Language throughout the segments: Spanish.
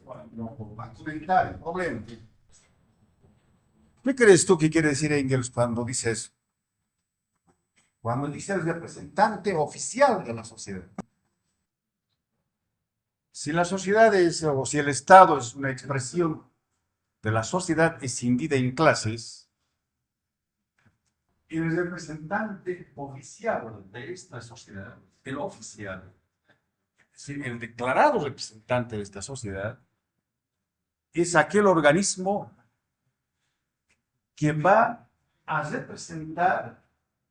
Va a comentar el problema. ¿Qué crees tú que quiere decir Engels cuando dice eso? Cuando dice el representante oficial de la sociedad. Si la sociedad es, o si el Estado es una expresión de la sociedad escindida en clases, el representante oficial de esta sociedad, el oficial, es decir, el declarado representante de esta sociedad, es aquel organismo que va a representar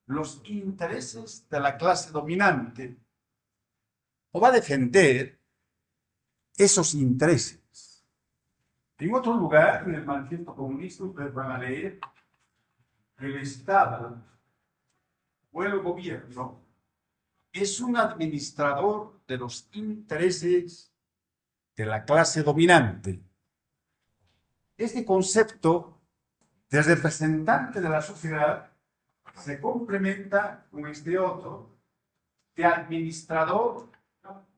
los intereses de la clase dominante o va a defender esos intereses. En otro lugar, en el Manifiesto Comunista, ustedes van a leer que el Estado o el gobierno es un administrador de los intereses de la clase dominante. Este concepto de representante de la sociedad se complementa con este otro de administrador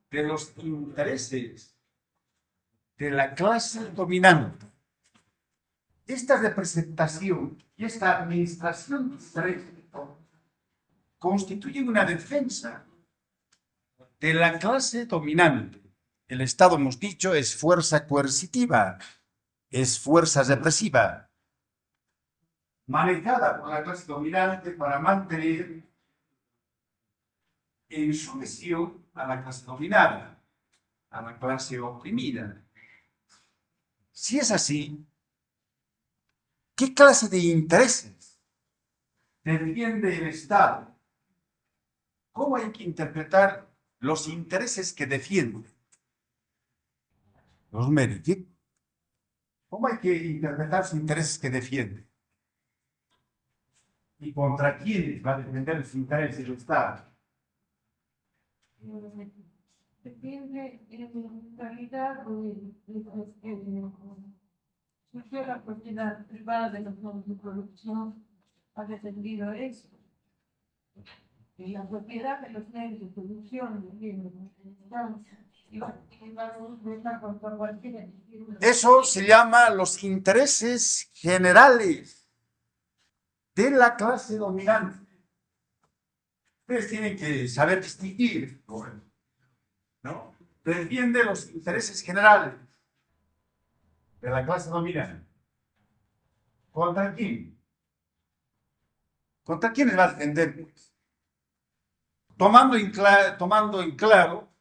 de los intereses de la clase dominante. Esta representación y esta administración de intereses constituyen una defensa de la clase dominante. El Estado, hemos dicho, es fuerza coercitiva, es fuerza represiva, manejada por la clase dominante para mantener en sumisión a la clase dominada, a la clase oprimida. Si es así, ¿qué clase de intereses defiende el Estado? ¿Cómo hay que interpretar los intereses que defiende? Los méritos. ¿Cómo hay que interpretar los intereses que defiende? ¿Y contra quiénes va a defender los intereses del Estado? Depende en realidad surgió la propiedad privada de los modos de producción, ha defendido eso. Y la propiedad de los medios de producción Eso se llama los intereses generales de la clase dominante. Ustedes tienen que saber distinguir, ¿no? Defiende los intereses generales de la clase dominante. ¿Contra quién? ¿Contra quiénes va a defender? Pues? Tomando en claro,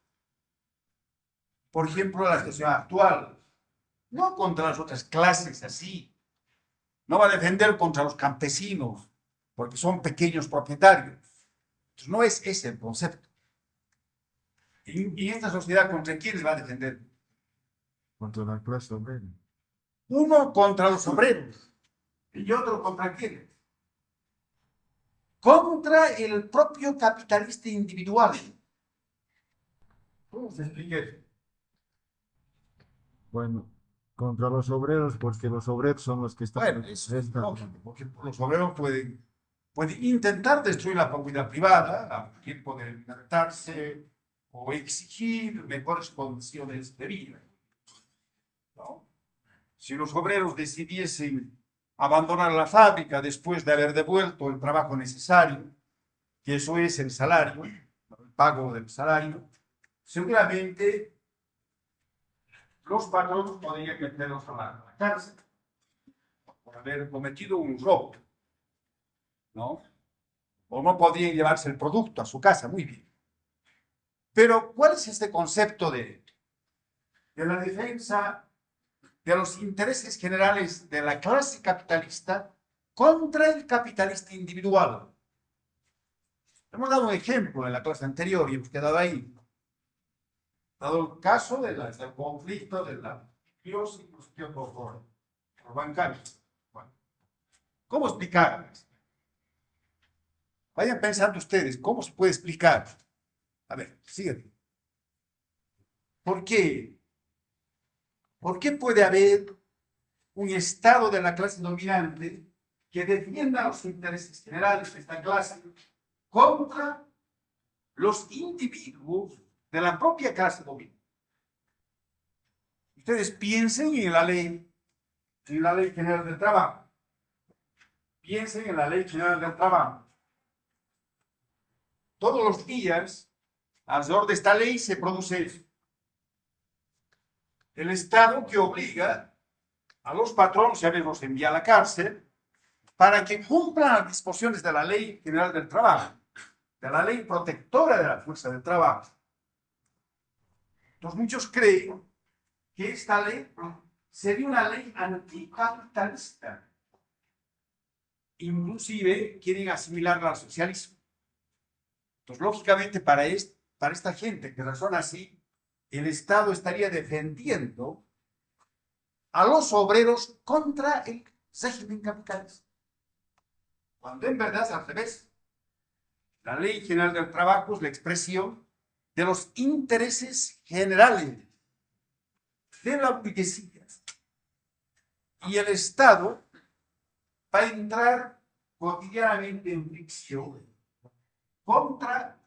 por ejemplo, la situación actual, no contra las otras clases así, no va a defender contra los campesinos, porque son pequeños propietarios. Entonces, no es ese el concepto. ¿Y esta sociedad contra quiénes va a defender? Contra la clase obrera. Uno contra los obreros y otro contra quiénes. Contra el propio capitalista individual. ¿Cómo se explica eso? Bueno, contra los obreros, porque los obreros son los que están. Bueno, eso es lógico, porque los obreros pueden intentar destruir la propiedad privada, a tiempo de libertarse o exigir mejores condiciones de vida, ¿no? Si los obreros decidiesen abandonar la fábrica después de haber devuelto el trabajo necesario, que eso es el salario, el pago del salario, seguramente los patronos podrían meterlos a la cárcel por haber cometido un robo, ¿no? O no podrían llevarse el producto a su casa, muy bien. Pero, ¿cuál es este concepto de la defensa de los intereses generales de la clase capitalista contra el capitalista individual? Hemos dado un ejemplo en la clase anterior y hemos quedado ahí. Dado el caso del conflicto de la biocitos por bancarios. Bueno, ¿cómo explicar? Vayan pensando ustedes, ¿cómo se puede explicar? A ver, sígueme. ¿Por qué? ¿Por qué puede haber un Estado de la clase dominante que defienda los intereses generales de esta clase contra los individuos de la propia clase dominante? Ustedes piensen en la ley general del trabajo. Piensen en la ley general del trabajo. Todos los días, alrededor de esta ley se produce eso. El Estado que obliga a los patronos, y a veces los envía a la cárcel, para que cumplan las disposiciones de la ley general del trabajo, de la ley protectora de la fuerza del trabajo. Entonces muchos creen que esta ley sería una ley anticapitalista. Inclusive quieren asimilarla al socialismo. Entonces, lógicamente, para esta gente que razona así, el Estado estaría defendiendo a los obreros contra el régimen capitalista. Cuando en verdad es al revés. La Ley General del Trabajo es la expresión de los intereses generales de la burguesía. Y el Estado va a entrar cotidianamente en fricción contra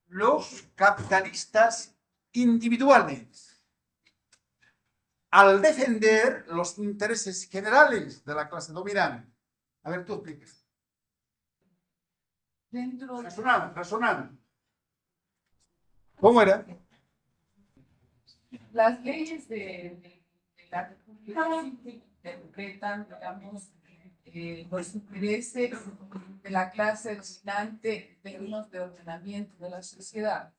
los capitalistas individuales, al defender los intereses generales de la clase dominante. A ver, tú explicas. Dentro de Razonando. ¿Cómo era? las leyes de la República interpretan, digamos, los intereses de la clase dominante en términos de ordenamiento de la sociedad.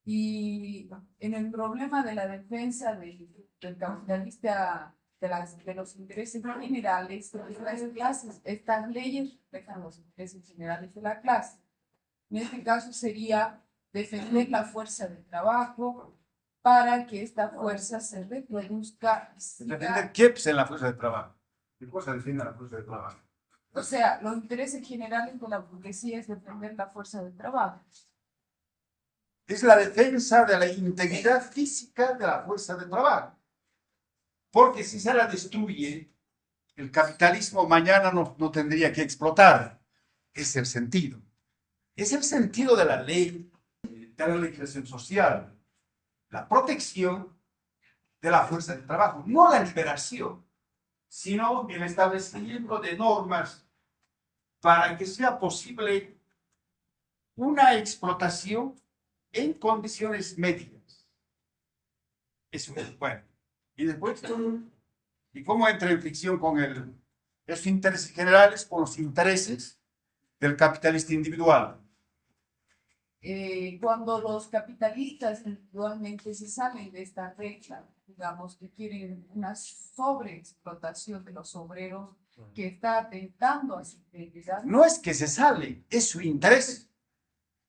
Y en el problema de la defensa del capitalista, de los intereses generales de las clases, estas leyes reflejan los intereses generales de la clase. En este caso sería defender la fuerza de trabajo para que esta fuerza se reproduzca. Defender qué en la fuerza de trabajo. ¿Qué cosa defiende la fuerza de trabajo? O sea, los intereses generales de la burguesía es defender la fuerza de trabajo. Es la defensa de la integridad física de la fuerza de trabajo. Porque si se la destruye, el capitalismo mañana no tendría que explotar. Es el sentido. Es el sentido de la ley, de la legislación social. La protección de la fuerza de trabajo, no la liberación, sino el establecimiento de normas para que sea posible una explotación en condiciones médicas. Eso es bueno. Y después, ¿y cómo entra en fricción con esos intereses generales, con los intereses del capitalista individual? Cuando los capitalistas individualmente se salen de esta regla, digamos que quieren una sobreexplotación de los obreros que está atentando a su integridad. No es que se sale, es su interés.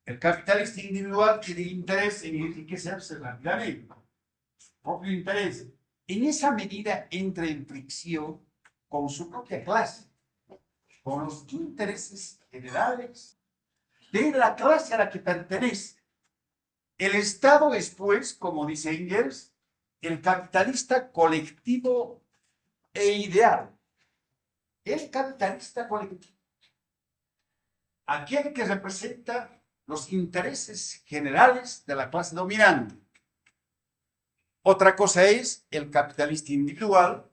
El capitalista individual tiene interés en enriquecerse rápidamente, su propio interés. En esa medida entra en fricción con su propia clase, con los intereses generales de la clase a la que pertenece. El Estado es, pues, como dice Engels, el capitalista colectivo e ideal. El capitalista colectivo. Aquel que representa los intereses generales de la clase dominante. Otra cosa es el capitalista individual,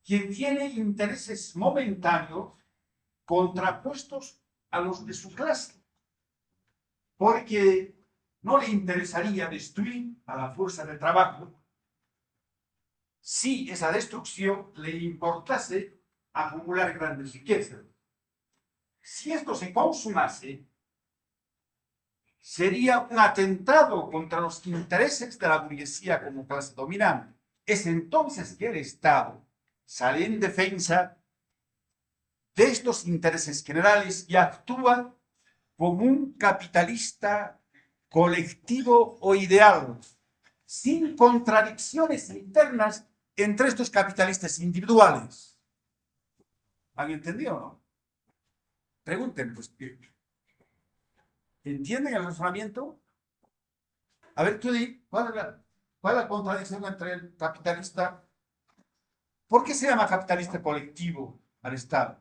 quien tiene intereses momentáneos contrapuestos a los de su clase, porque no le interesaría destruir a la fuerza de trabajo si esa destrucción le importase acumular grandes riquezas. Si esto se consumase, sería un atentado contra los intereses de la burguesía como clase dominante. Es entonces que el Estado sale en defensa de estos intereses generales y actúa como un capitalista colectivo o ideal, sin contradicciones internas entre estos capitalistas individuales. ¿Han entendido o no? Pregunten, pues, ¿entienden el razonamiento? A ver, tú di, ¿cuál es la contradicción entre el capitalista? ¿Por qué se llama capitalista colectivo al Estado?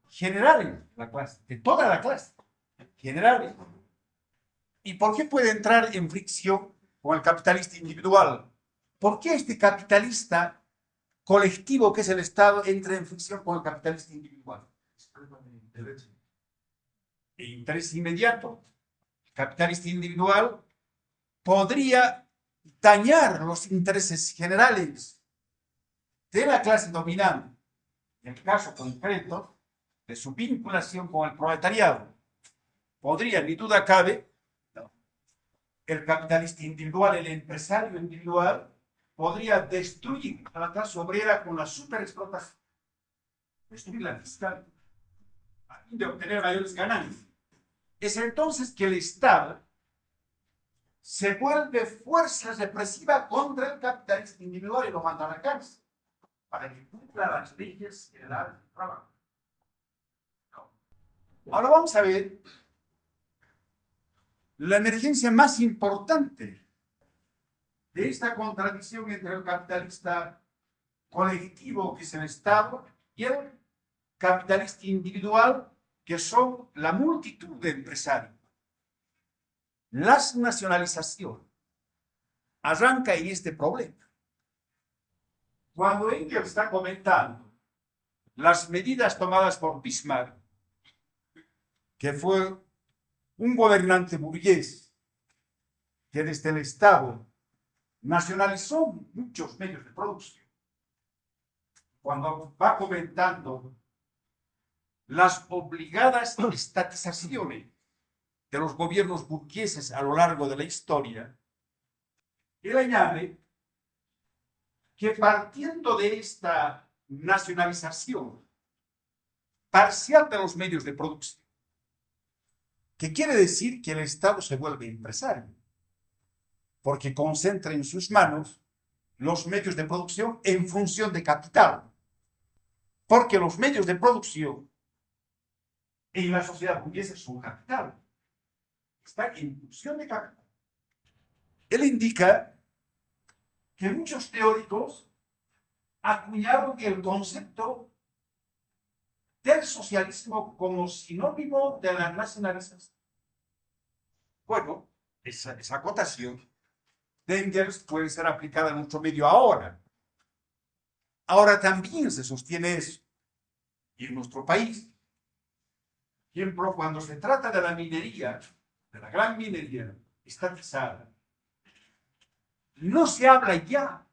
Generales, la clase, de toda la clase, generales. ¿Y por qué puede entrar en fricción con el capitalista individual? ¿Por qué este capitalista colectivo que es el Estado entra en fricción con el capitalista individual? El interés inmediato. El capitalista individual podría dañar los intereses generales de la clase dominante, en el caso concreto de su vinculación con el proletariado. Podría, ni duda cabe, el capitalista individual, el empresario individual, podría destruir a la clase obrera con la superexplotación, destruirla fiscal, a fin de obtener mayores ganancias. Es entonces que el Estado se vuelve fuerza represiva contra el capitalista individual y lo manda a la cárcel para que cumpla las leyes generales del trabajo. Ahora vamos a ver la emergencia más importante de esta contradicción entre el capitalista colectivo, que es el Estado, y el capitalista individual, que son la multitud de empresarios. Las nacionalizaciones arranca en este problema. Cuando Engels está comentando las medidas tomadas por Bismarck, que fue un gobernante burgués que desde el Estado nacionalizó muchos medios de producción, cuando va comentando las obligadas estatizaciones de los gobiernos burgueses a lo largo de la historia, él añade que partiendo de esta nacionalización parcial de los medios de producción, que quiere decir que el Estado se vuelve empresario, porque concentra en sus manos los medios de producción en función de capital, porque los medios de producción en la sociedad burguesa son capital, está en función de capital. Él indica que muchos teóricos acuñaron el concepto del socialismo como sinónimo de la nacionalización. Bueno, esa acotación de Engels puede ser aplicada en nuestro medio ahora. Ahora también se sostiene eso. Y en nuestro país, por ejemplo, cuando se trata de la minería, de la gran minería estatizada, no se habla ya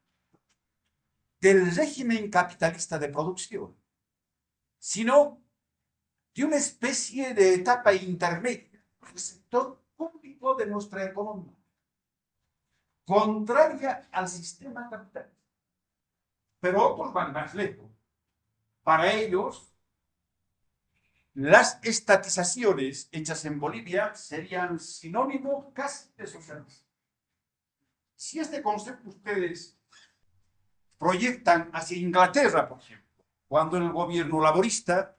del régimen capitalista de producción, sino de una especie de etapa intermedia, el sector público de nuestra economía, contraria al sistema capitalista. Pero otros van más lejos. Para ellos, las estatizaciones hechas en Bolivia serían sinónimo casi de socialismo. Si este concepto ustedes proyectan hacia Inglaterra, por ejemplo, cuando el gobierno laborista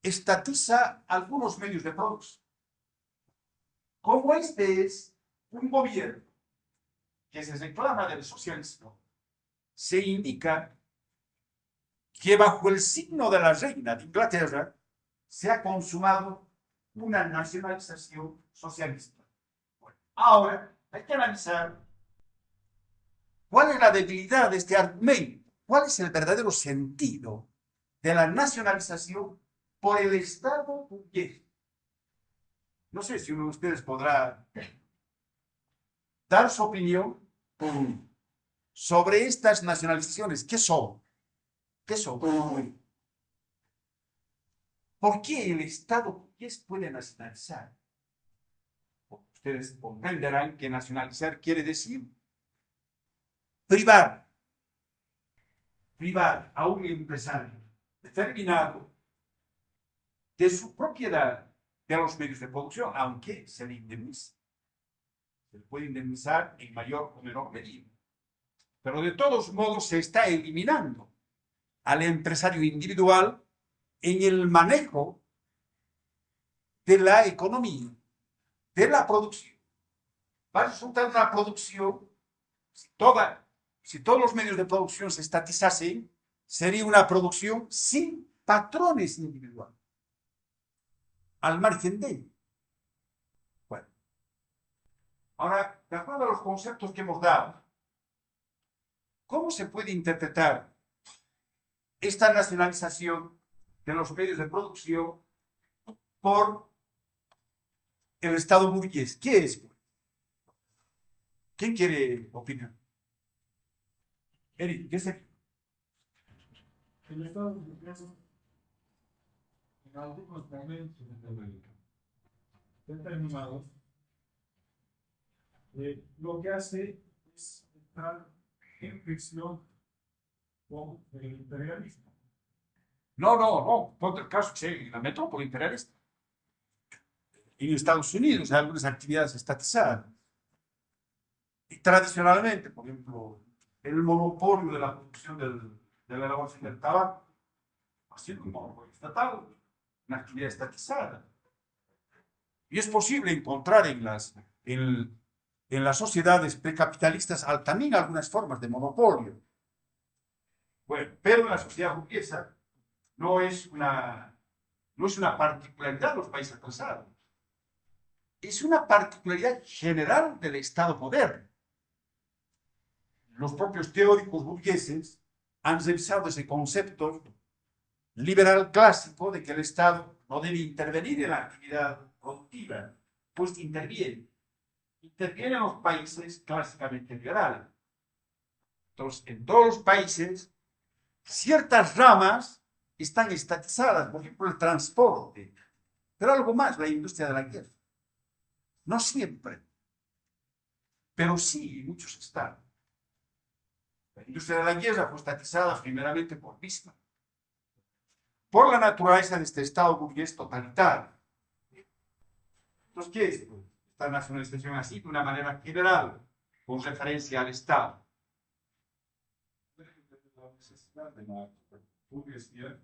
estatiza algunos medios de producción, como este es un gobierno que se reclama del socialismo, se indica que bajo el signo de la reina de Inglaterra se ha consumado una nacionalización socialista. Bueno, ahora hay que analizar cuál es la debilidad de este argumento, cuál es el verdadero sentido de la nacionalización por el Estado burgués. No sé si uno de ustedes podrá dar su opinión sobre estas nacionalizaciones. ¿Qué son? ¿Qué son? ¿Por qué el Estado burgués puede nacionalizar? Ustedes comprenderán que nacionalizar quiere decir privar a un empresario determinado de su propiedad de los medios de producción, aunque se le indemnice. Se le puede indemnizar en mayor o menor medida. Pero de todos modos se está eliminando al empresario individual en el manejo de la economía, de la producción. Va a resultar una producción, si todos los medios de producción se estatizasen, sería una producción sin patrones individuales, al margen de ello. Bueno, Ahora, de acuerdo a los conceptos que hemos dado, ¿cómo se puede interpretar esta nacionalización de los medios de producción por el Estado burgués? ¿Qué es? ¿Quién quiere opinar? Eric, ¿qué es? El Estado burgués, en algunos momentos determinados, lo que hace es entrar en fricción con el imperialismo. No. Ponte el caso, sí, en la metrópoli imperialista. En Estados Unidos hay algunas actividades estatizadas. Y tradicionalmente, por ejemplo, el monopolio de la producción de la elaboración del tabaco ha sido un monopolio estatal, una actividad estatizada. Y es posible encontrar en las sociedades precapitalistas también algunas formas de monopolio. Bueno, pero en la sociedad burguesa no es una particularidad de los países atrasados. Es una particularidad general del Estado moderno. Los propios teóricos burgueses han revisado ese concepto liberal clásico de que el Estado no debe intervenir en la actividad productiva, pues interviene en los países clásicamente liberales. Entonces, en todos los países, ciertas ramas están estatizadas, por ejemplo, el transporte, pero algo más, la industria de la guerra. No siempre, pero sí en muchos estados. La industria de la guerra fue estatizada primeramente por Bismarck, por la naturaleza de este Estado burgués totalitario. Entonces, ¿qué es esta nacionalización así de una manera general, con referencia al Estado? La necesidad de la burguesía,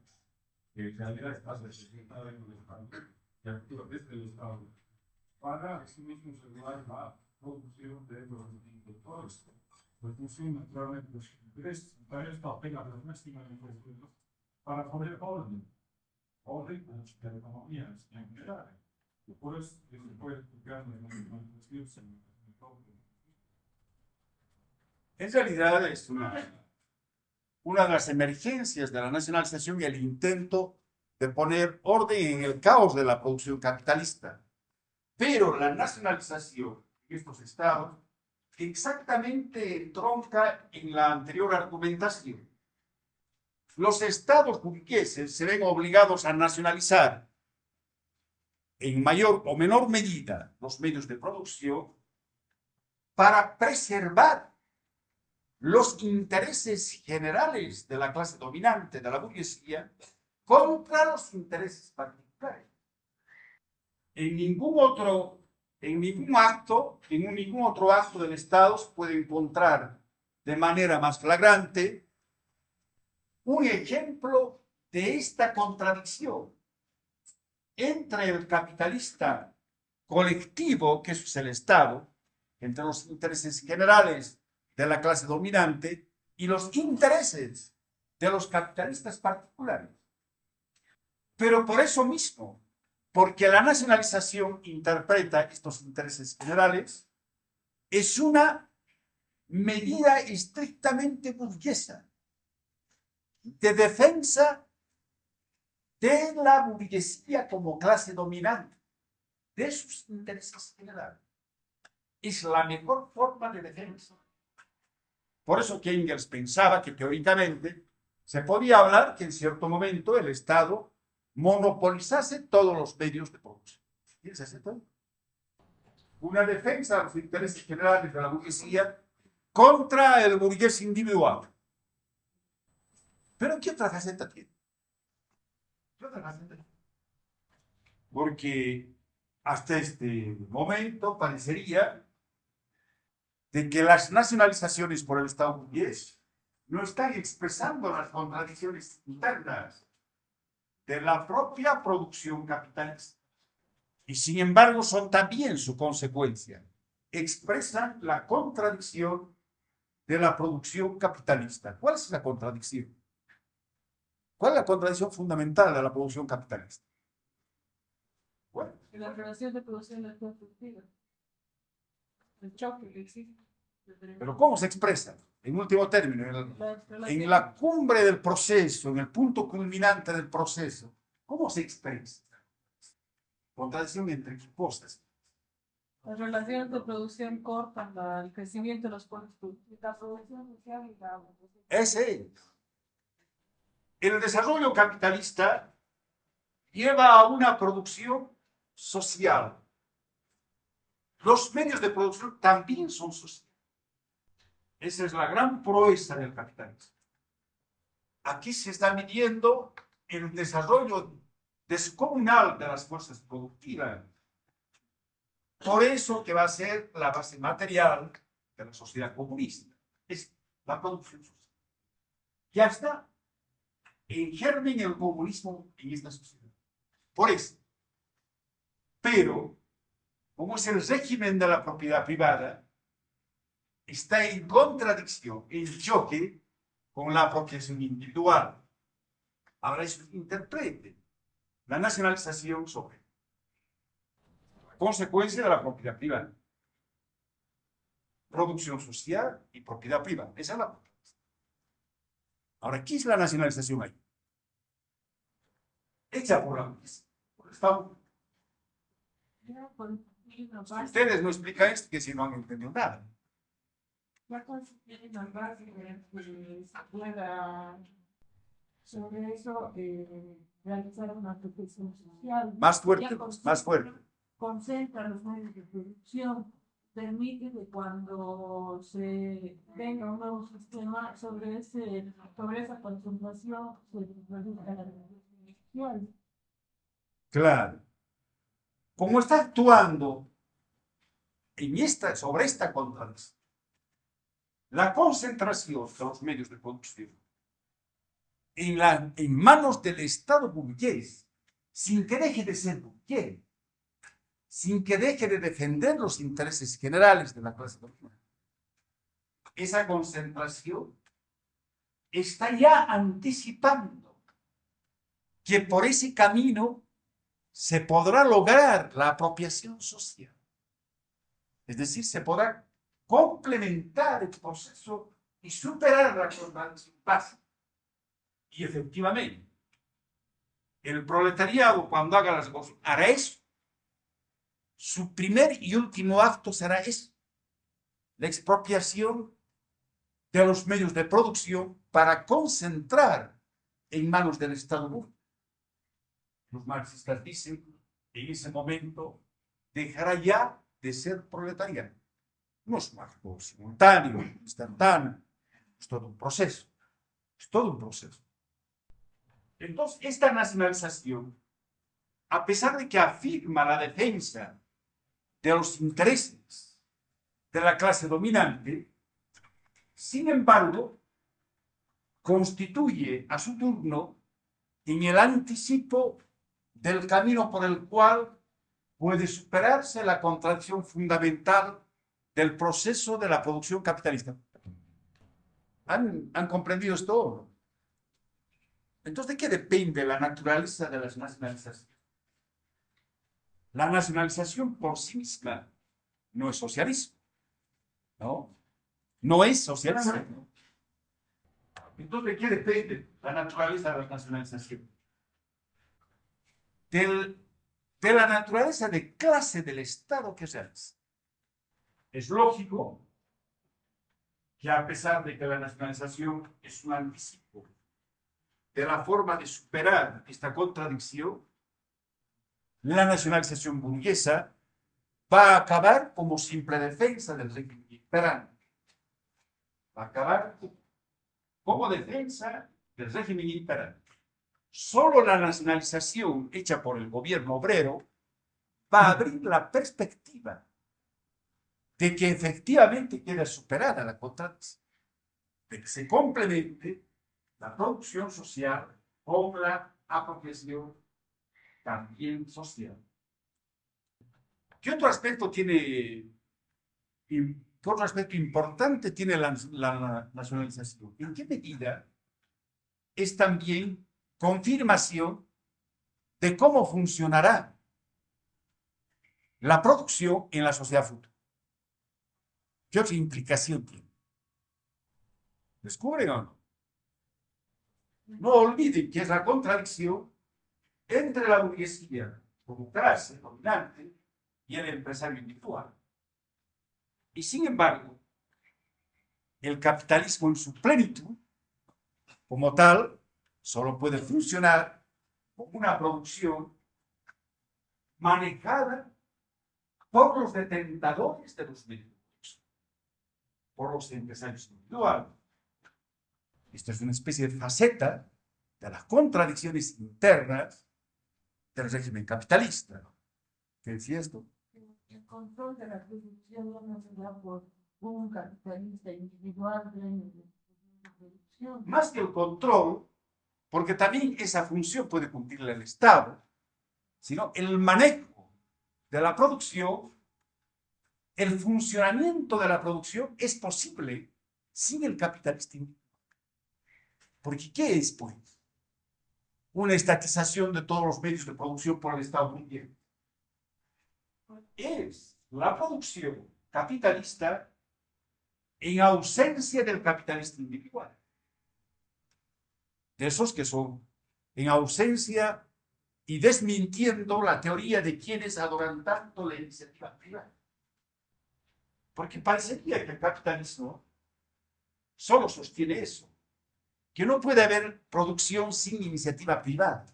que en realidad está representada en el Estado, que actúa desde el Estado, para sí mismo regular la producción de los productores. Pues funciona naturalmente los intereses, para esto apela a las máximas de los gobiernos para poner orden a la economía en general. Y por eso se puede explicar la nacionalización en el propio. En realidad es una de las emergencias de la nacionalización y el intento de poner orden en el caos de la producción capitalista. Pero la nacionalización de estos estados exactamente entronca en la anterior argumentación. Los estados burgueses se ven obligados a nacionalizar en mayor o menor medida los medios de producción para preservar los intereses generales de la clase dominante, de la burguesía, contra los intereses particulares. En ningún otro acto del Estado se puede encontrar de manera más flagrante un ejemplo de esta contradicción entre el capitalista colectivo, que es el Estado, entre los intereses generales de la clase dominante y los intereses de los capitalistas particulares. Pero por eso mismo, porque la nacionalización interpreta estos intereses generales, es una medida estrictamente burguesa de defensa de la burguesía como clase dominante, de sus intereses generales. Es la mejor forma de defensa. Por eso que Engels pensaba que teóricamente se podía hablar que en cierto momento el Estado monopolizase todos los medios de producción. ¿Y es ese todo? Una defensa de los intereses generales de la burguesía contra el burgués individual. ¿Pero qué otra faceta tiene? ¿Qué otra faceta tiene? Porque hasta este momento parecería de que las nacionalizaciones por el Estado burgués no están expresando las contradicciones internas de la propia producción capitalista. Y sin embargo son también su consecuencia. Expresan la contradicción de la producción capitalista. ¿Cuál es la contradicción? ¿Cuál es la contradicción fundamental de la producción capitalista? Bueno, En la relación de producción y la productiva. el choque que existe. Pero ¿cómo se expresa? En último término, en la cumbre del proceso, en el punto culminante del proceso, ¿cómo se expresa? Contradicción entre qué cosas. Las relaciones de producción cortan el crecimiento de los pueblos productivos, la producción social y la... Ese es. El desarrollo capitalista lleva a una producción social. Los medios de producción también son sociales. Esa es la gran proeza del capitalismo. Aquí se está midiendo el desarrollo descomunal de las fuerzas productivas. Por eso que va a ser la base material de la sociedad comunista. Es la producción social. Ya está en germen el comunismo en esta sociedad. Por eso. Pero, como es el régimen de la propiedad privada, está en contradicción, en choque con la apropiación individual. Ahora eso interprete la nacionalización sobre consecuencia de la propiedad privada. Producción social y propiedad privada. Esa es la propiedad. Ahora, ¿qué es la nacionalización ahí? Hecha por la Iglesia, por el Estado. Si ustedes no explican esto, que si no han entendido nada. La constitución una base que se pueda sobre eso realizar una protección social. Más fuerte, más fuerte. Concentra los medios de producción, permite que cuando se tenga un nuevo sistema sobre esa concentración se reduzca la revolución social. Claro. Como está actuando sobre esta contradicción, la concentración de los medios de producción en manos del Estado burgués, sin que deje de ser burgués, sin que deje de defender los intereses generales de la clase dominante. Esa concentración está ya anticipando que por ese camino se podrá lograr la apropiación social. Es decir, se podrá complementar el proceso y superar la contradicción básica. Y efectivamente, el proletariado, cuando haga las cosas, hará eso. Su primer y último acto será eso: la expropiación de los medios de producción para concentrar en manos del Estado burgués. Los marxistas dicen, en ese momento dejará ya de ser proletariado. No es algo simultáneo, instantáneo, es todo un proceso. Es todo un proceso. Entonces, esta nacionalización, a pesar de que afirma la defensa de los intereses de la clase dominante, sin embargo, constituye a su turno en el anticipo del camino por el cual puede superarse la contradicción fundamental del proceso de la producción capitalista. ¿Han comprendido esto? Entonces, ¿de qué depende la naturaleza de las nacionalizaciones? La nacionalización por sí misma no es socialismo, ¿no? No es socialismo. Entonces, ¿de qué depende la naturaleza de la nacionalización? De la naturaleza de clase del Estado que se hace. Es lógico que, a pesar de que la nacionalización es un anticipo de la forma de superar esta contradicción, la nacionalización burguesa va a acabar como simple defensa del régimen imperante. Va a acabar como defensa del régimen imperante. Solo la nacionalización hecha por el gobierno obrero va a abrir la perspectiva de que efectivamente queda superada la contradicción, de que se complemente la producción social con la apropiación también social. ¿Qué otro aspecto importante tiene la nacionalización? ¿En qué medida es también confirmación de cómo funcionará la producción en la sociedad futura? ¿Qué otra implicación tiene? ¿Descubren o no? No olviden que es la contradicción entre la burguesía como clase dominante y el empresario individual. Y sin embargo, el capitalismo en su plenitud, como tal, solo puede funcionar como una producción manejada por los detentadores de los medios, por los empresarios individuales. Esto es una especie de faceta de las contradicciones internas del régimen capitalista. ¿Qué decía esto? El control de la producción no se da por un capitalista individual de la producción. Más que el control, porque también esa función puede cumplir el Estado, sino el manejo de la producción, el funcionamiento de la producción es posible sin el capitalista individual. Porque ¿qué es, pues? Una estatización de todos los medios de producción por el Estado mundial. Es la producción capitalista en ausencia del capitalista individual. De esos que son en ausencia y desmintiendo la teoría de quienes adoran tanto la iniciativa privada. Porque parecería que el capitalismo solo sostiene eso, que no puede haber producción sin iniciativa privada.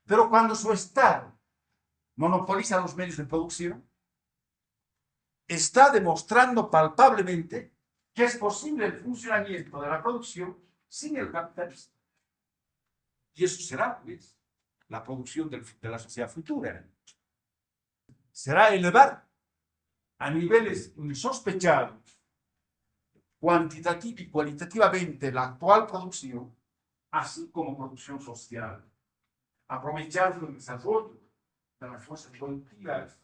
Pero cuando su Estado monopoliza los medios de producción, está demostrando palpablemente que es posible el funcionamiento de la producción sin el capitalismo. Y eso será, pues, la producción de la sociedad futura. Será elevar a niveles insospechados, cuantitativa y cualitativamente, la actual producción, así como producción social, aprovechando el desarrollo de las fuerzas productivas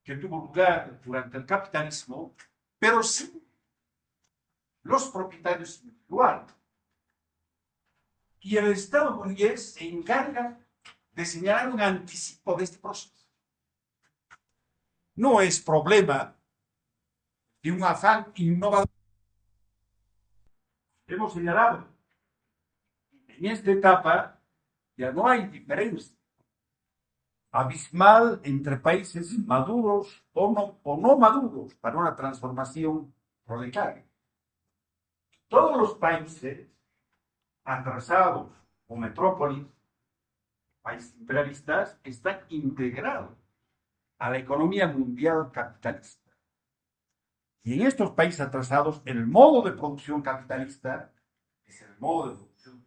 que tuvo lugar durante el capitalismo, pero sin los propietarios individuales. Y el Estado burgués se encarga de señalar un anticipo de este proceso. No es problema de un afán innovador. Hemos señalado, en esta etapa ya no hay diferencia abismal entre países maduros o no maduros para una transformación proletaria. Todos los países atrasados o metrópolis, países imperialistas, están integrados a la economía mundial capitalista. Y en estos países atrasados, el modo de producción capitalista es el modo de producción.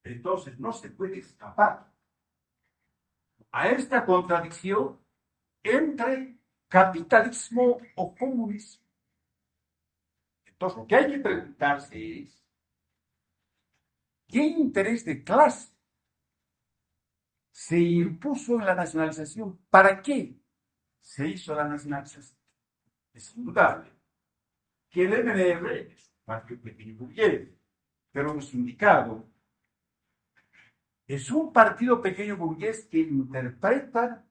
Entonces, no se puede escapar a esta contradicción entre capitalismo o comunismo. Entonces, lo que hay que preguntarse es, ¿qué interés de clase se impuso en la nacionalización? ¿Para qué se hizo la nacionalización? Es indudable que el MNR es un partido pequeño burgués, pero un sindicato es un partido pequeño burgués que interpreta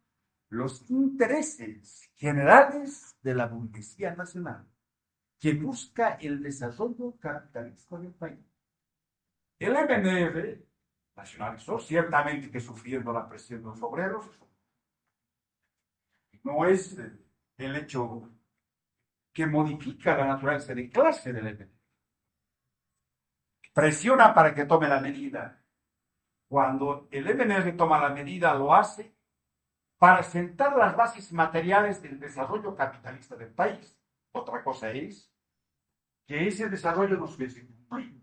los intereses generales de la burguesía nacional, que busca el desarrollo capitalista del país. El MNR nacionalizó, ciertamente que sufriendo la presión de los obreros, no es el hecho que modifica la naturaleza de clase del MNR. Presiona para que tome la medida. Cuando el MNR toma la medida, lo hace para sentar las bases materiales del desarrollo capitalista del país. Otra cosa es que ese desarrollo no se hubiese cumplido.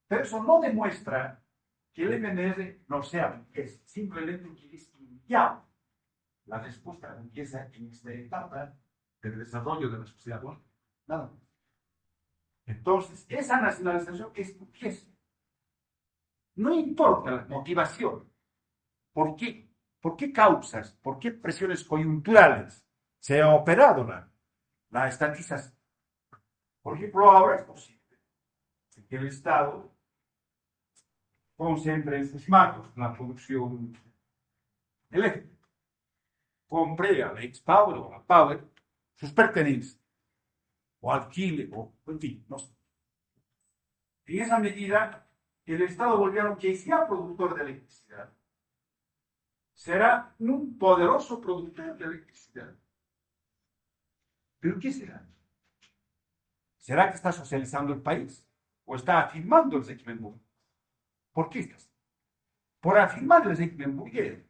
Pero eso no demuestra que el MNR no sea burgués, simplemente que es inviable la respuesta burguesa en esta etapa del desarrollo de la sociedad. Nada más. Entonces, esa nacionalización es burguesa. No importa la motivación. ¿Por qué? ¿Por qué causas? ¿Por qué presiones coyunturales se ha operado la estatización? Por ejemplo, ahora es posible que el Estado concentre en sus manos la producción eléctrica. Compre a la X-Power o a la Power sus pertenencias. o alquile, o en fin, no sé. En esa medida, el Estado boliviano, que sea productor de electricidad, será un poderoso productor de electricidad. ¿Pero qué será? ¿Será que está socializando el país? ¿O está afirmando el régimen burgués? ¿Por qué estás? Por afirmar el régimen burgués.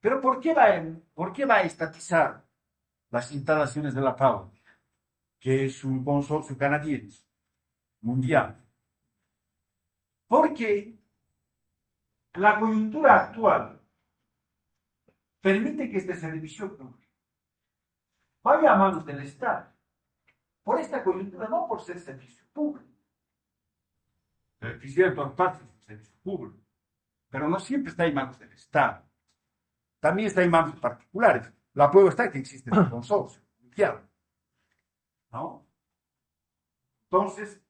¿Pero por qué va a estatizar las instalaciones de la FAO, que es un consorcio canadiense mundial? Porque la coyuntura actual permite que este servicio público vaya a manos del Estado. Por esta coyuntura, no por ser servicio público. La electricidad por parte del servicio público. Pero no siempre está en manos del Estado. También está en manos particulares. La prueba está que existe el consorcio mundial. ¿No? Entonces,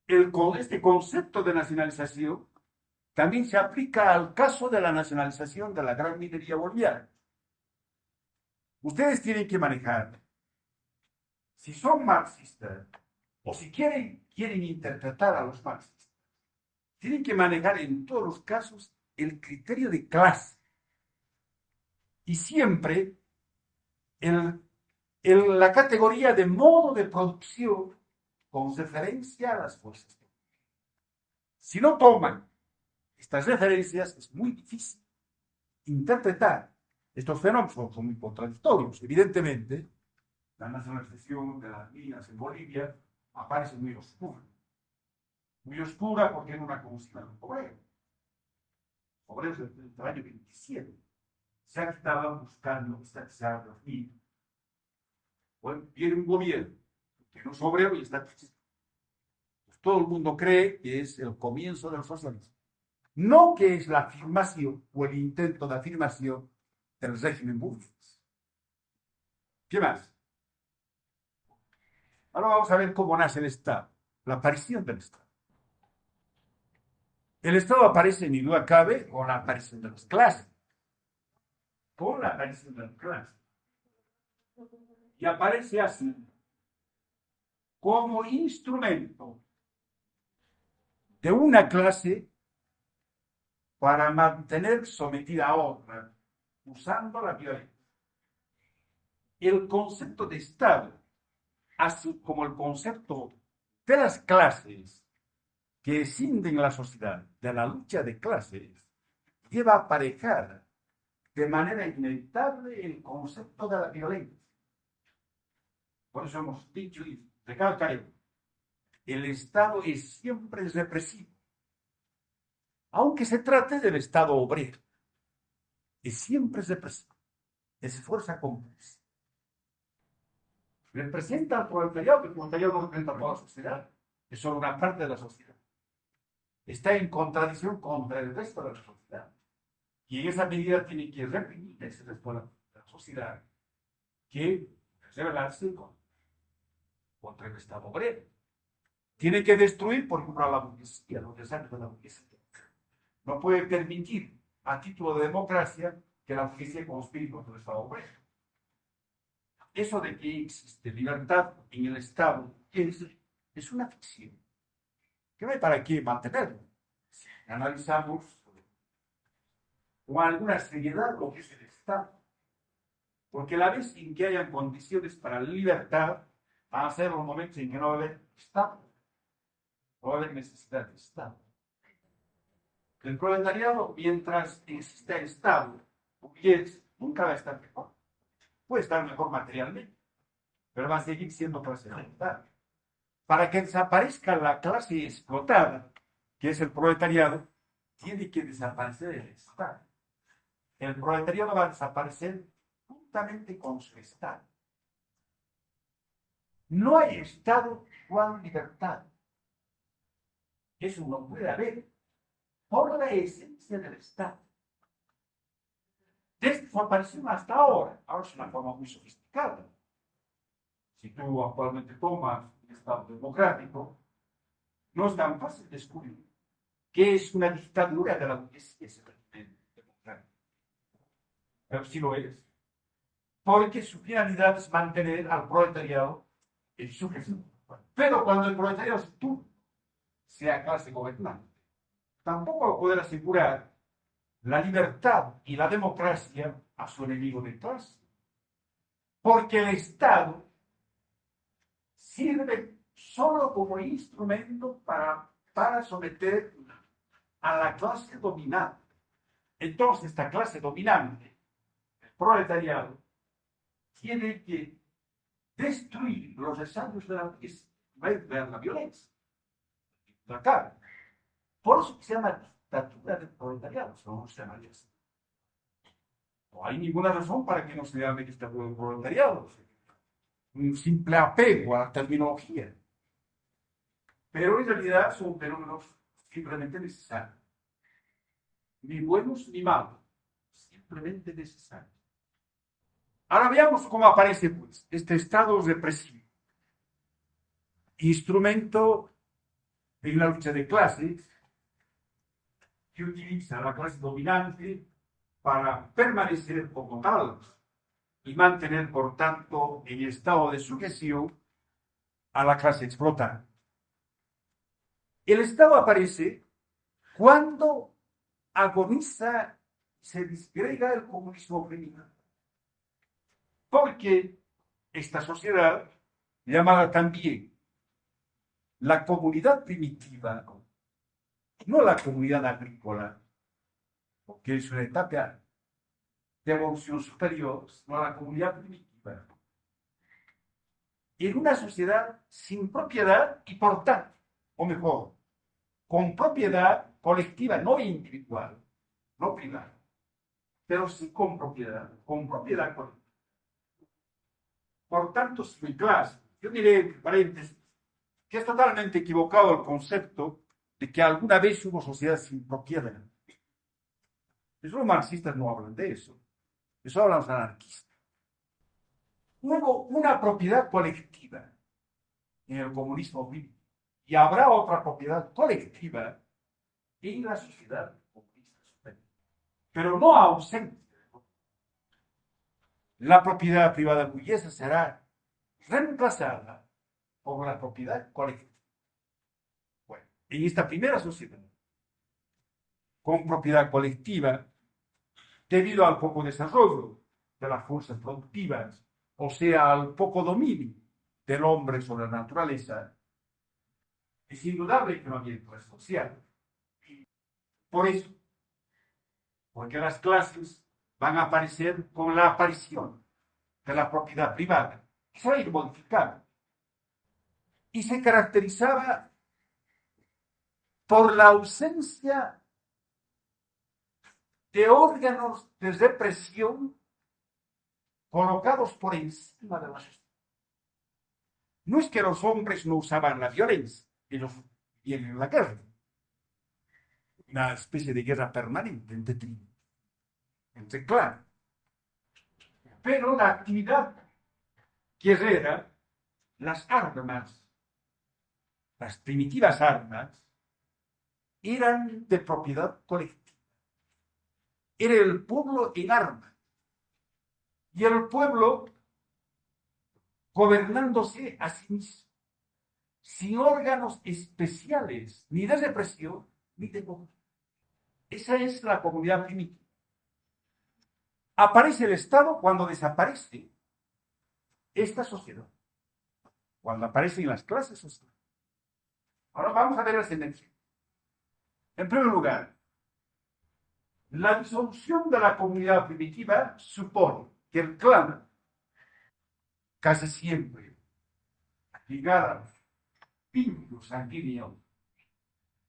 este concepto de nacionalización también se aplica al caso de la nacionalización de la gran minería boliviana. Ustedes tienen que manejar, si son marxistas o si quieren interpretar a los marxistas, tienen que manejar en todos los casos el criterio de clase y siempre la categoría de modo de producción con referencia a las fuerzas. Si no toman estas referencias, es muy difícil interpretar. Estos fenómenos son muy contradictorios. Evidentemente, la nacionalización de las minas en Bolivia aparece muy oscura. Muy oscura porque era una consigna de obreros. Obreros del año 27. Se estaban buscando estatizar las minas. Bueno, viene un gobierno que no es obrero y estatiza. Pues todo el mundo cree que es el comienzo del socialismo. No que es la afirmación o el intento de afirmación del régimen burgués. ¿Qué más? Ahora vamos a ver cómo nace el Estado, la aparición del Estado. El Estado aparece, ni duda cabe, con la aparición de las clases. Con la aparición de las clases. Y aparece así, como instrumento de una clase para mantener sometida a otra, usando la violencia. El concepto de Estado, así como el concepto de las clases que escinden la sociedad de la lucha de clases, lleva a aparejar de manera inevitable el concepto de la violencia. Por eso hemos dicho y recalcaremos, el Estado es siempre represivo, aunque se trate del Estado obrero, es siempre represivo, es fuerza cómplice. Representa al proletariado, que el proletariado no representa a toda la sociedad, es solo una parte de la sociedad. Está en contradicción contra el resto de la sociedad. Y en esa medida tiene que reprimir ese resto de la sociedad que rebelarse contra el Estado obrero. Tiene que destruir, por ejemplo, a la burguesía, los desastres de la burguesía. No puede permitir, a título de democracia, que la burguesía conspire contra el Estado obrero. Eso de que existe libertad en el Estado es una ficción. ¿Qué no hay para qué mantenerlo? Si analizamos con alguna seriedad lo que es el Estado. Porque la vez en que hayan condiciones para la libertad, van a ser los momentos en que no va a haber Estado. No va a haber necesidad de Estado. El proletariado, mientras exista el Estado, nunca va a estar mejor. Puede estar mejor materialmente, pero va a seguir siendo clase explotada. Para que desaparezca la clase explotada, que es el proletariado, tiene que desaparecer el Estado. El proletariado va a desaparecer juntamente con su Estado. No hay Estado igual libertad. Eso no puede haber por la esencia del Estado. Desde su aparición hasta ahora es una forma muy sofisticada. Si tú actualmente tomas un Estado democrático, no es tan fácil descubrir que es una dictadura de la burguesía ese régimen democrático. Pero sí lo es. Porque su finalidad es mantener al proletariado el sujeto. Pero cuando el proletariado se turne, sea clase gobernante, tampoco va a poder asegurar la libertad y la democracia a su enemigo de clase. Porque el Estado sirve solo como instrumento para someter a la clase dominante. Entonces, esta clase dominante, el proletariado, tiene que destruir los desarrollos de la violencia. Por eso se llama dictadura del proletariado, no se llama eso. No hay ninguna razón para que no se llame dictadura del proletariado. Un simple apego a la terminología. Pero en realidad son fenómenos simplemente necesarios. Ni buenos ni malos, simplemente necesarios. Ahora veamos cómo aparece pues, este estado represivo. Instrumento en la lucha de clases que utiliza la clase dominante para permanecer como tal y mantener, por tanto, en estado de sujeción a la clase explotada. El Estado aparece cuando agoniza y se disgrega el comunismo primitivo. Porque esta sociedad, llamada también la comunidad primitiva, no la comunidad agrícola, porque es una etapa de evolución superior, sino la comunidad primitiva. En una sociedad sin propiedad y por tanto, o mejor, con propiedad colectiva, no individual, no privada, pero sí con propiedad colectiva. Por tanto, sin clase, yo diré, entre paréntesis, que es totalmente equivocado el concepto de que alguna vez hubo sociedad sin propiedad. Los marxistas no hablan de eso. Eso hablan los anarquistas. Hubo una propiedad colectiva en el comunismo primitivo y habrá otra propiedad colectiva en la sociedad comunista superior. Pero no ausente. La propiedad privada burguesa será reemplazada por la propiedad colectiva. Bueno, en esta primera sociedad, con propiedad colectiva, debido al poco desarrollo de las fuerzas productivas, o sea, al poco dominio del hombre sobre la naturaleza, es indudable que no había clase social. Por eso, porque las clases van a aparecer con la aparición de la propiedad privada, que se va a ir modificando. Y se caracterizaba por la ausencia de órganos de represión colocados por encima de la sociedad. No es que los hombres no usaban la violencia, ellos vienen en la guerra. Una especie de guerra permanente entre clanes. Pero la actividad guerrera, las armas, las primitivas armas, eran de propiedad colectiva. Era el pueblo en armas. Y el pueblo gobernándose a sí mismo, sin órganos especiales, ni de represión, ni de gobierno. Esa es la comunidad primitiva. Aparece el Estado cuando desaparece esta sociedad, cuando aparecen las clases sociales. Ahora vamos a ver las tendencias. En primer lugar, la disolución de la comunidad primitiva supone que el clan, casi siempre ligado al vínculo sanguíneo,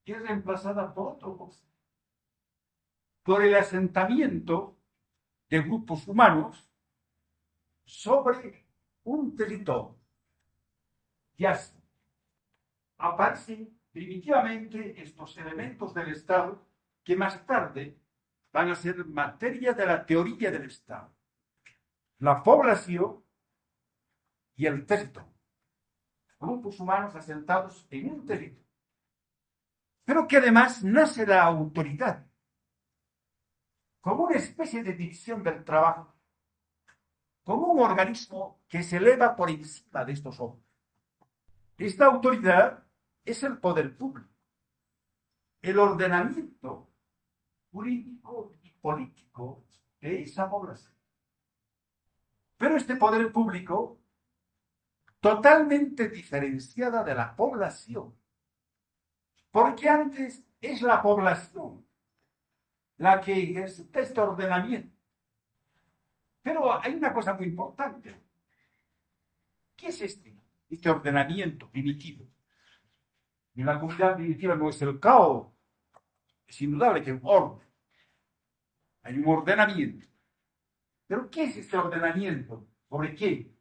es reemplazada por otra cosa, por el asentamiento de grupos humanos sobre un territorio. Ya aparecen primitivamente estos elementos del Estado que más tarde van a ser materia de la teoría del Estado. La población y el territorio. Grupos humanos asentados en un territorio. Pero que además nace la autoridad como una especie de división del trabajo, como un organismo que se eleva por encima de estos hombres. Esta autoridad es el poder público, el ordenamiento jurídico y político de esa población. Pero este poder público, totalmente diferenciada de la población, porque antes es la población la que ejercita este ordenamiento. Pero hay una cosa muy importante. ¿Qué es este ordenamiento primitivo? En la comunidad primitiva no es el caos, es indudable que hay un orden, hay un ordenamiento. Pero ¿qué es este ordenamiento? ¿Sobre qué?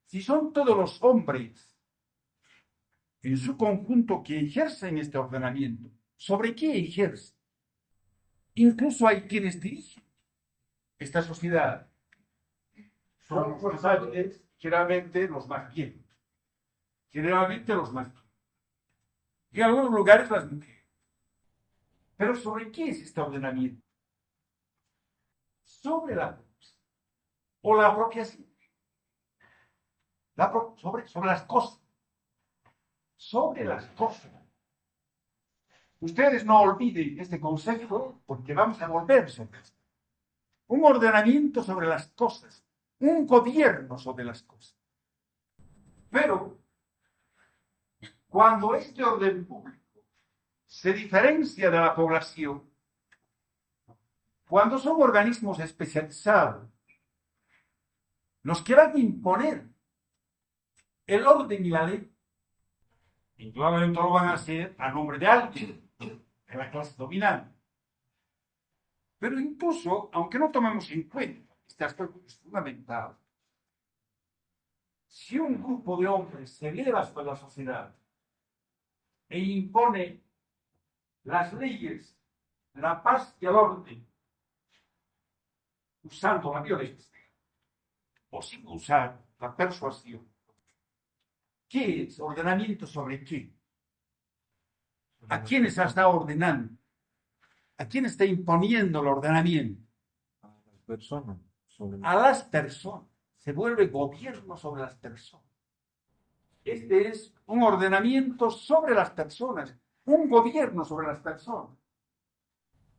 Si son todos los hombres en su conjunto que ejercen este ordenamiento, ¿sobre qué ejercen? Incluso hay quienes dirigen esta sociedad. Son los ángeles, generalmente los más viejos. Generalmente los más viejos. Y en algunos lugares las mujeres. Pero ¿sobre qué es este ordenamiento? Sobre la o la apropiación. Sobre las cosas. Sobre las cosas. Ustedes no olviden este concepto porque vamos a volver sobre esto. Un ordenamiento sobre las cosas. Un gobierno sobre las cosas. Pero cuando este orden público se diferencia de la población, cuando son organismos especializados, los que van a imponer el orden y la ley, indudablemente lo van a hacer a nombre de alguien, de la clase dominante. Pero incluso, aunque no tomemos en cuenta este aspecto que es fundamental, si un grupo de hombres se eleva sobre la sociedad e impone las leyes, la paz y el orden, usando la violencia o sin usar la persuasión, ¿qué es? ¿Ordenamiento sobre qué? ¿A quiénes está ordenando? ¿A quién está imponiendo el ordenamiento? A las personas. A las personas. Se vuelve gobierno sobre las personas. Este es un ordenamiento sobre las personas, un gobierno sobre las personas.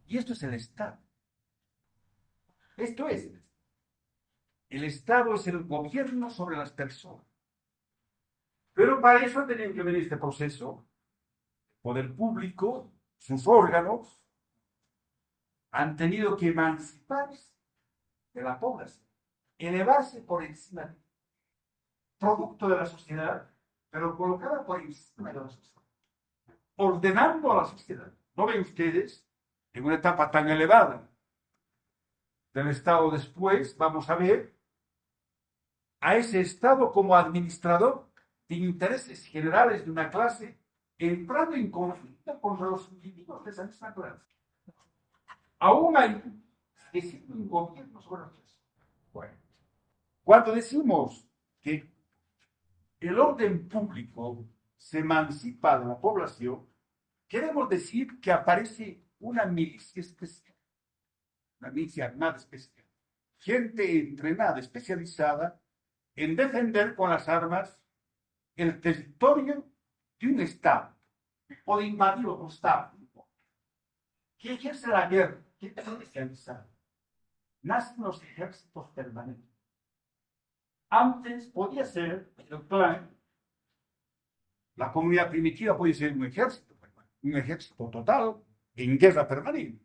Y esto es el Estado. Esto es. El Estado es el gobierno sobre las personas. Pero para eso tienen que venir este proceso. El poder público, sus órganos, han tenido que emanciparse de la población, elevarse por encima de producto de la sociedad, pero colocada por encima de la sociedad, ordenando a la sociedad. ¿No ven ustedes? En una etapa tan elevada del Estado después, vamos a ver a ese Estado como administrador de intereses generales de una clase, entrando en conflicto contra los individuos de esa misma clase. Aún hay un gobierno sobre la clase. Bueno, cuando decimos que el orden público se emancipa de la población, queremos decir que aparece una milicia especial, una milicia armada especial, gente entrenada, especializada en defender con las armas el territorio de un Estado o de invadir otro Estado, que ejerce la guerra, que es especializada. Nacen los ejércitos permanentes. Antes podía ser el clan, la comunidad primitiva podía ser un ejército total, en guerra permanente.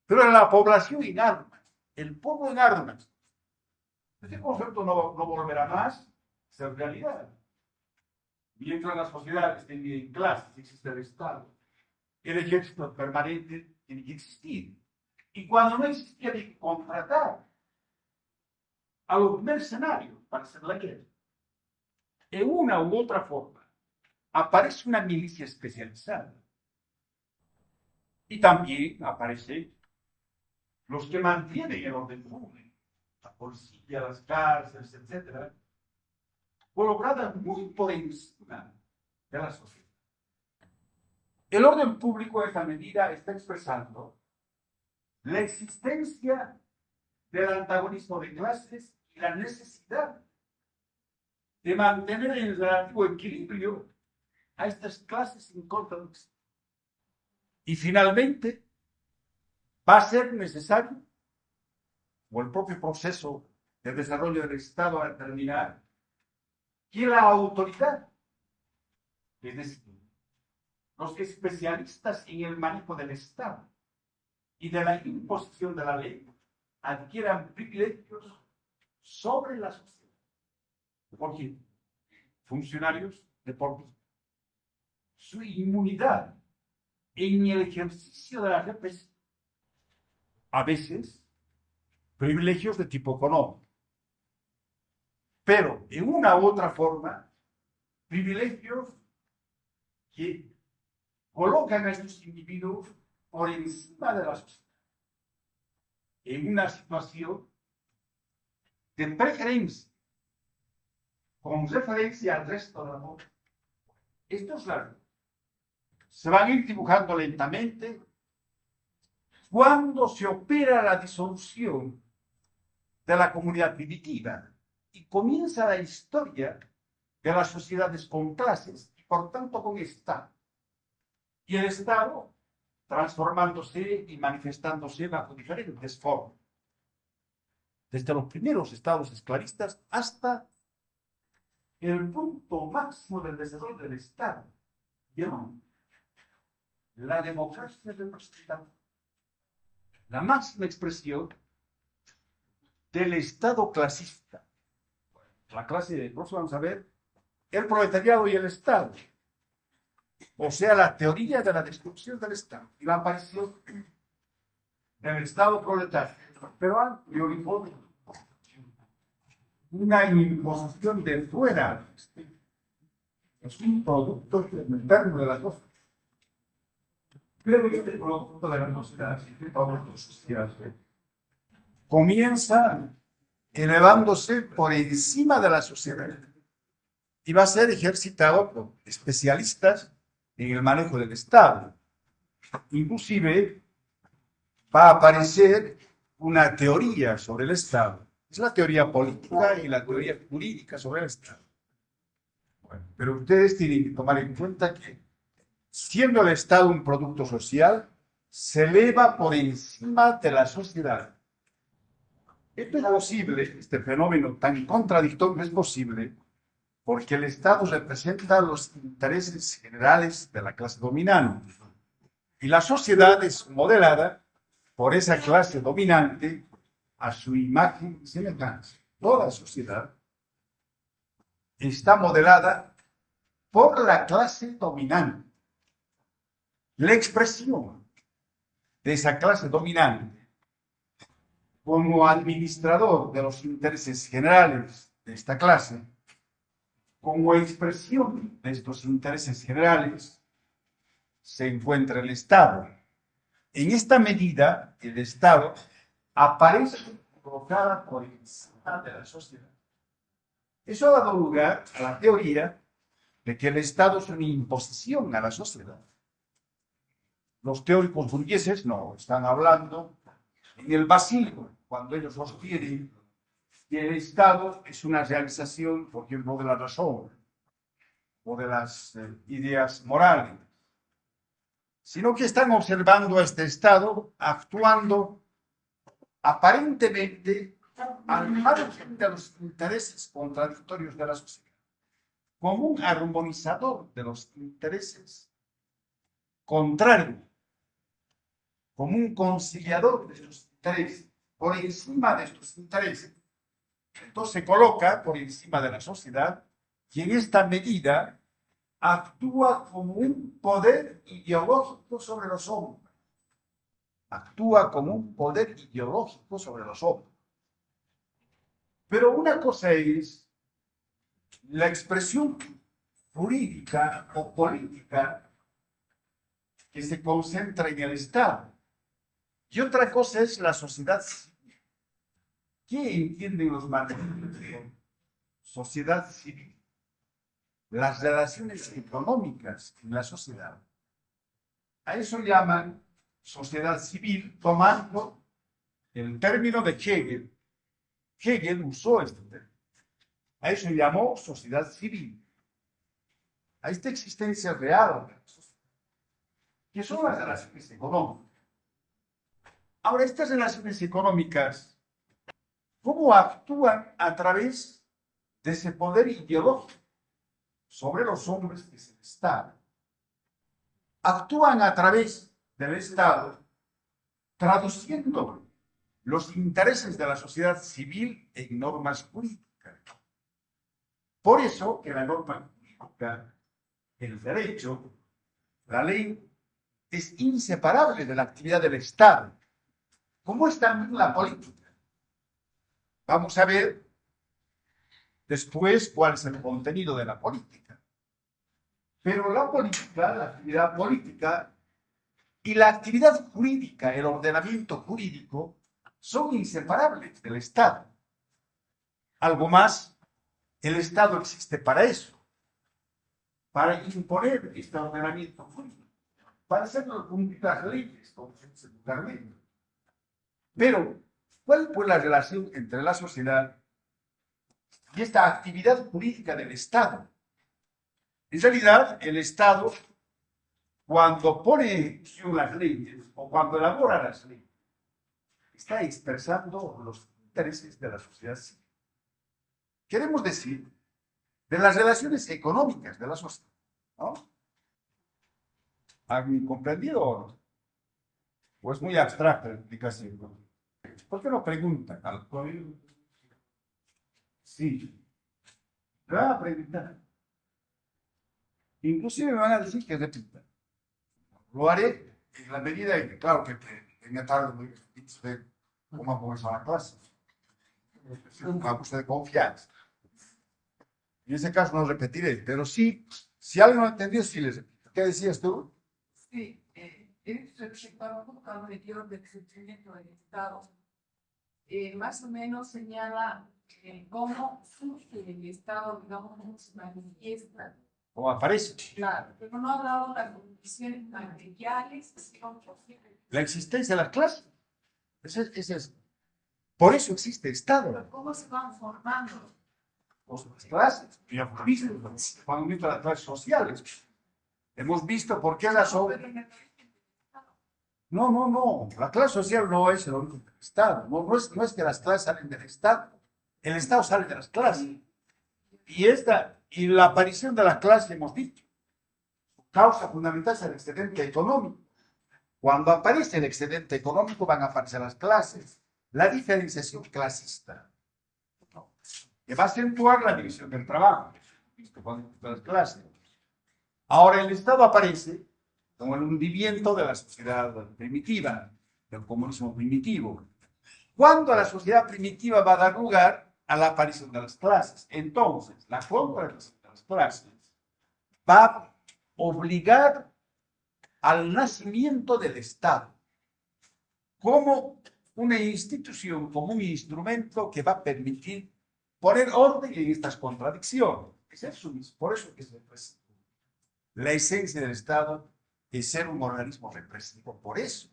Pero era la población en armas, el pueblo en armas. Este concepto no volverá más a ser realidad. Mientras las sociedades tienen clases, existe el Estado, el ejército permanente tiene que existir. Y cuando no existía, hay que contratar a los mercenarios para hacer la guerra. En una u otra forma, aparece una milicia especializada. Y también aparecen los que mantienen el orden público, la policía, las cárceles, etc., colocadas muy por encima de la sociedad. El orden público, en esta medida, está expresando la existencia del antagonismo de clases y la necesidad de mantener en relativo equilibrio a estas clases en contra del Estado. Y finalmente, va a ser necesario, o el propio proceso de desarrollo del Estado va a determinar, que la autoridad, es decir, los especialistas en el manejo del Estado y de la imposición de la ley, adquieran privilegios sobre la sociedad. ¿Por qué? Funcionarios de por vida. Su inmunidad en el ejercicio de la represión, a veces privilegios de tipo económico, pero en una u otra forma, privilegios que colocan a estos individuos por encima de la sociedad, en una situación de preferencia, con referencia al resto de la población. Estos rasgos se van a ir dibujando lentamente cuando se opera la disolución de la comunidad primitiva y comienza la historia de las sociedades con clases y por tanto con Estado. Y el Estado transformándose y manifestándose bajo diferentes formas. Desde los primeros estados esclavistas hasta el punto máximo del desarrollo del Estado, ¿no? La democracia representativa, la máxima expresión del Estado clasista. La clase de próximo vamos a ver el proletariado y el Estado. O sea, la teoría de la destrucción del Estado y la aparición del Estado proletario. Pero amplio uniforme. Una imposición de fuera. Es un producto interno de la cosa. Creo que este producto de la sociedad, comienza elevándose por encima de la sociedad y va a ser ejercitado por especialistas en el manejo del Estado. Inclusive va a aparecer una teoría sobre el Estado. Es la teoría política y la teoría jurídica sobre el Estado. Bueno, pero ustedes tienen que tomar en cuenta que, siendo el Estado un producto social, se eleva por encima de la sociedad. Esto es posible, este fenómeno tan contradictorio es posible, porque el Estado representa los intereses generales de la clase dominante. Y la sociedad es modelada por esa clase dominante a su imagen y semejanza. Toda sociedad está modelada por la clase dominante. La expresión de esa clase dominante como administrador de los intereses generales de esta clase, como expresión de estos intereses generales, se encuentra el Estado. En esta medida, el Estado aparece colocada por encima de la sociedad. Eso ha dado lugar a la teoría de que el Estado es una imposición a la sociedad. Los teóricos burgueses no están hablando en el vacío, cuando ellos sostienen que el Estado es una realización, por ejemplo, de la razón o de las ideas morales, sino que están observando a este Estado actuando aparentemente al margen de los intereses contradictorios de la sociedad, como un armonizador de los intereses contrarios, como un conciliador de estos intereses, por encima de estos intereses. Entonces se coloca por encima de la sociedad y en esta medida actúa como un poder ideológico sobre los hombres. Actúa como un poder ideológico sobre los hombres. Pero una cosa es la expresión jurídica o política que se concentra en el Estado. Y otra cosa es la sociedad civil. ¿Qué entienden los matemáticos de sociedad civil? Las relaciones económicas en la sociedad. A eso llaman sociedad civil, tomando el término de Hegel. Hegel usó este término. A eso llamó sociedad civil. A esta existencia real de la sociedad, que son las relaciones económicas. Ahora, estas relaciones económicas, ¿cómo actúan a través de ese poder ideológico sobre los hombres que es el Estado? Actúan a través del Estado, traduciendo los intereses de la sociedad civil en normas jurídicas. Por eso que la norma jurídica, el derecho, la ley, es inseparable de la actividad del Estado, como es también la política. Vamos a ver después cuál es el contenido de la política. Pero la política, la actividad política y la actividad jurídica, el ordenamiento jurídico, son inseparables del Estado. Algo más, el Estado existe para eso, para imponer este ordenamiento jurídico, para hacerlo cumplir las leyes, como se dice vulgarmente. Pero, ¿cuál fue la relación entre la sociedad y esta actividad jurídica del Estado? En realidad, el Estado, cuando pone en ejecución las leyes o cuando elabora las leyes, está expresando los intereses de la sociedad civil. Queremos decir, de las relaciones económicas de la sociedad, ¿no? ¿Han comprendido o no? ¿O es muy abstracta la explicación? ¿Por qué no preguntan? Sí. Me van a preguntar. Inclusive me van a decir que repita. Lo haré en la medida en que, claro, que tenga tarde muy ver cómo vamos a la clase. Vamos de confianza. En ese caso no repetiré, pero sí, si alguien no entendió, sí les repito. ¿Qué decías tú? Sí, respecto a lo anterior del crecimiento del Estado, más o menos señala cómo surge el Estado, digamos, cómo se manifiesta. ¿Cómo aparece? Claro, pero no ha dado las condiciones materiales que son posibles. La existencia de las clases. Por eso existe Estado. Pero ¿cómo se van formando? Las clases. Ya hemos visto, cuando hemos visto las clases sociales. Hemos visto por qué razón. No. La clase social no es el origen del Estado. No es que las clases salen del Estado. El Estado sale de las clases. Y la aparición de las clases, hemos dicho, su causa fundamental es el excedente económico. Cuando aparece el excedente económico van a aparecer las clases. La diferenciación clasista, ¿no? Que va a acentuar la división del trabajo, visto con las clases. Ahora el Estado aparece como el hundimiento de la sociedad primitiva, del comunismo primitivo. ¿Cuándo la sociedad primitiva va a dar lugar a la aparición de las clases? Entonces, la contradicción de las clases va a obligar al nacimiento del Estado como una institución, como un instrumento que va a permitir poner orden en estas contradicciones. Por eso que es represivo. La esencia del Estado es ser un organismo represivo, por eso.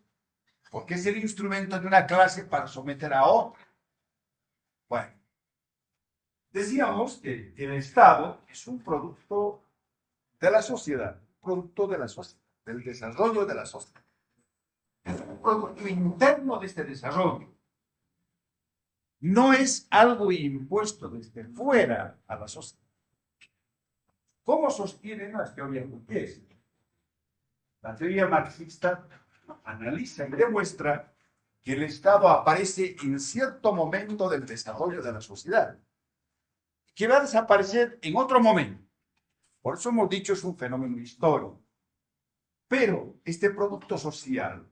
Porque es el instrumento de una clase para someter a otra. Bueno, decíamos que el Estado es un producto de la sociedad, del desarrollo de la sociedad. Es un producto interno de este desarrollo. No es algo impuesto desde fuera a la sociedad. ¿Cómo sostienen las teorías burguesas? La teoría marxista analiza y demuestra que el Estado aparece en cierto momento del desarrollo de la sociedad, que va a desaparecer en otro momento. Por eso hemos dicho es un fenómeno histórico. Pero este producto social